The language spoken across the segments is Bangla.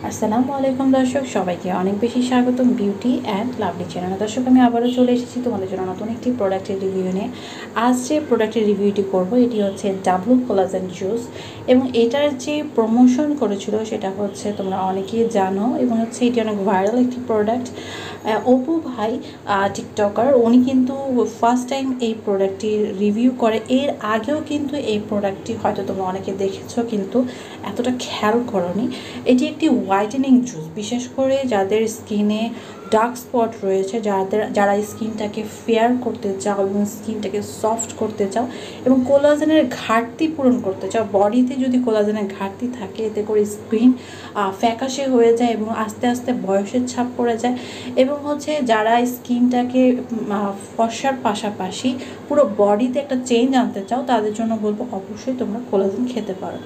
আসসালামু আলাইকুম দর্শক, সবাইকে অনেক বেশি স্বাগতম বিউটি অ্যান্ড লাভলি চ্যানেলে। দর্শক, আমি আবারও চলে এসেছি তোমাদের জন্য নতুন একটি প্রোডাক্টের রিভিউ নিয়ে। আজ যে প্রোডাক্টের রিভিউটি করব এটি হচ্ছে ডাবল কোলাজেন জুস, এবং এটার যে প্রমোশন করেছিল সেটা হচ্ছে তোমরা অনেকেই জানো, এবং হচ্ছে এটি অনেক ভাইরাল একটি প্রোডাক্ট। অপু ভাই টিকটকার, উনি কিন্তু ফার্স্ট টাইম এই প্রোডাক্টটি রিভিউ করে। এর আগেও কিন্তু এই প্রোডাক্টটি হয়তো তোমরা অনেকে দেখেছো, কিন্তু এতটা খেয়াল করোনি। এটি একটি হোয়াইটেনিং জুস, বিশেষ করে যাদের স্কিনে ডার্ক স্পট রয়েছে, যারা স্কিনটাকে ফেয়ার করতে চাও এবং স্কিনটাকে সফট করতে চাও এবং কোলাজেনের ঘাটতি পূরণ করতে চাও। বডিতে যদি কোলাজেনের ঘাটতি থাকে, এতে করে স্কিন ফ্যাকাশে হয়ে যায় এবং আস্তে আস্তে বয়সের ছাপ পড়ে যায়। এবং হচ্ছে যারা স্কিনটাকে ফর্সার পাশাপাশি পুরো বডিতে একটা চেঞ্জ আনতে চাও, তাদের জন্য বলবো অবশ্যই তোমরা কোলাজেন খেতে পারো।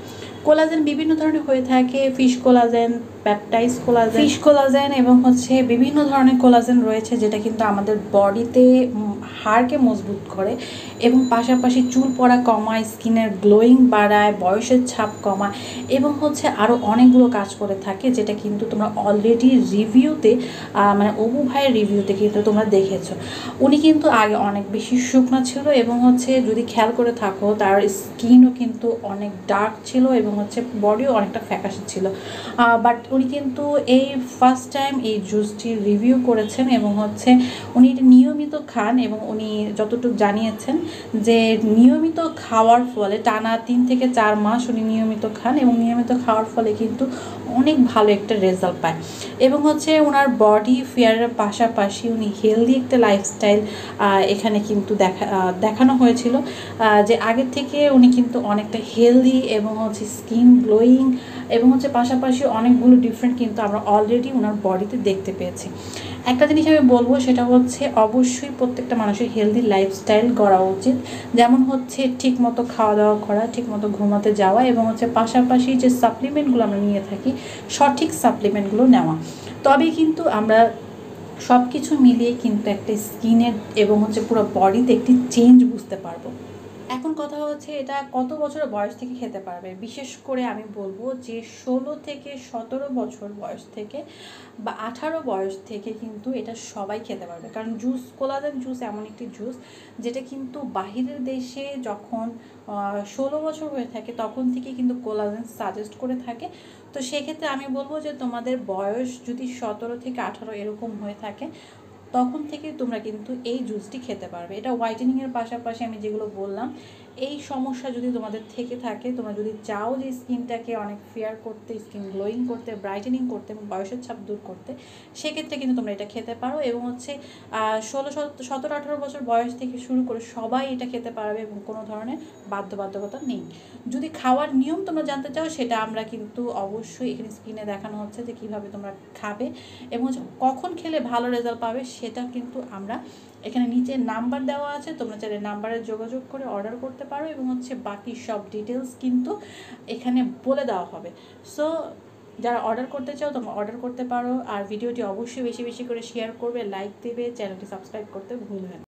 কোলাজেন বিভিন্ন ধরনের হয়ে থাকে, fish collagen, peptide collagen, fish collagen এবং হচ্ছে বিভিন্ন ধরনের কোলাজেন রয়েছে, যেটা কিন্তু আমাদের বডিতে হাড়কে মজবুত করে এবং পাশাপাশি চুল পড়া কমায়, স্কিনের গ্লোয়িং বাড়ায়, বয়সের ছাপ কমায় এবং হচ্ছে আরও অনেকগুলো কাজ করে থাকে, যেটা কিন্তু তোমরা অলরেডি রিভিউতে মানে অপু ভাইয়ের রিভিউতে কিন্তু তোমরা দেখেছো। উনি কিন্তু আগে অনেক বেশি শুকনো ছিল এবং হচ্ছে যদি খেয়াল করে থাকো তার স্কিনও কিন্তু অনেক ডার্ক ছিল এবং হচ্ছে বডিও অনেকটা ফ্যাকাশে ছিল। বাট উনি কিন্তু এই ফার্স্ট টাইম এই জুসটি রিভিউ করেছেন এবং হচ্ছে উনি এটা নিয়মিত খান এবং উনি যতটুকু জানিয়েছেন যে নিয়মিত খাওয়ার ফলে টানা 3 থেকে 4 মাস উনি নিয়মিত খান এবং নিয়মিত খাওয়ার ফলে কিন্তু অনেক ভালো একটা রেজাল্ট পায়। এবং হচ্ছে ওনার বডি ফেয়ারের পাশাপাশি উনি হেলদি একটা লাইফস্টাইল এখানে কিন্তু দেখানো হয়েছিল, যে আগের থেকে উনি কিন্তু অনেকটা হেলদি এবং হচ্ছে স্কিন গ্লোয়িং এবং হচ্ছে পাশাপাশি অনেকগুলো ডিফারেন্ট কিন্তু আমরা অলরেডি ওনার বডিতে দেখতে পেয়েছি। একটা জিনিস আমি বলবো, সেটা হচ্ছে অবশ্যই প্রত্যেকটা মানুষের হেলদি লাইফস্টাইল গড়া উচিত, যেমন হচ্ছে ঠিক মতো খাওয়া দাওয়া করা, ঠিক মতো ঘুমাতে যাওয়া এবং হচ্ছে পাশাপাশি যে সাপ্লিমেন্টগুলো আমরা নিয়ে থাকি সঠিক সাপ্লিমেন্টগুলো নেওয়া। তবেই কিন্তু আমরা সব কিছু মিলিয়ে কিন্তু একটা স্কিনের এবং হচ্ছে পুরো বডিতে একটি চেঞ্জ বুঝতে পারবো। এখন কথা হচ্ছে এটা কত বছর বয়স থেকে খেতে পারবে। বিশেষ করে আমি বলবো যে 16 থেকে 17 বছর বয়স থেকে বা 18 বয়স থেকে কিন্তু এটা সবাই খেতে পারবে, কারণ কোলাজেন জুস এমন একটি জুস যেটা কিন্তু বাহিরের দেশে যখন 16 বছর হয়ে থাকে তখন থেকে কিন্তু কোলাজেন সাজেস্ট করে থাকে। তো সেক্ষেত্রে আমি বলবো যে তোমাদের বয়স যদি 17 থেকে 18 এরকম হয়ে থাকে তখন থেকে তোমরা কিন্তু এই জুসটি খেতে পারবে। এটা হোয়াইটেনিংয়ের পাশাপাশি আমি যেগুলো বললাম, এই সমস্যা যদি তোমাদের থেকে থাকে, তোমরা যদি চাও যে স্কিনটাকে অনেক ফেয়ার করতে, স্কিন গ্লোয়িং করতে, ব্রাইটেনিং করতে এবং বয়সের ছাপ দূর করতে, সেক্ষেত্রে কিন্তু তোমরা এটা খেতে পারো। এবং হচ্ছে 17-18 বছর বয়স থেকে শুরু করে সবাই এটা খেতে পারবে এবং কোনো ধরনের বাধ্যবাধকতা নেই। যদি খাওয়ার নিয়ম তোমরা জানতে চাও, সেটা আমরা কিন্তু অবশ্যই এখানে স্ক্রিনে দেখানো হচ্ছে যে কীভাবে তোমরা খাবে এবং কখন খেলে ভালো রেজাল্ট পাবে, সেটা কিন্তু আমরা এখানে নিচে নাম্বার দেওয়া আছে, তোমরা চাইলে নাম্বারে যোগাযোগ করে অর্ডার করতে পারো এবং হচ্ছে বাকি সব ডিটেলস কিন্তু এখানে বলে দেওয়া হবে। সো যারা অর্ডার করতে চাও তোমরা অর্ডার করতে পারো। আর ভিডিওটি অবশ্যই বেশি বেশি করে শেয়ার করবে, লাইক দেবে, চ্যানেলটি সাবস্ক্রাইব করতে ভুলবে না।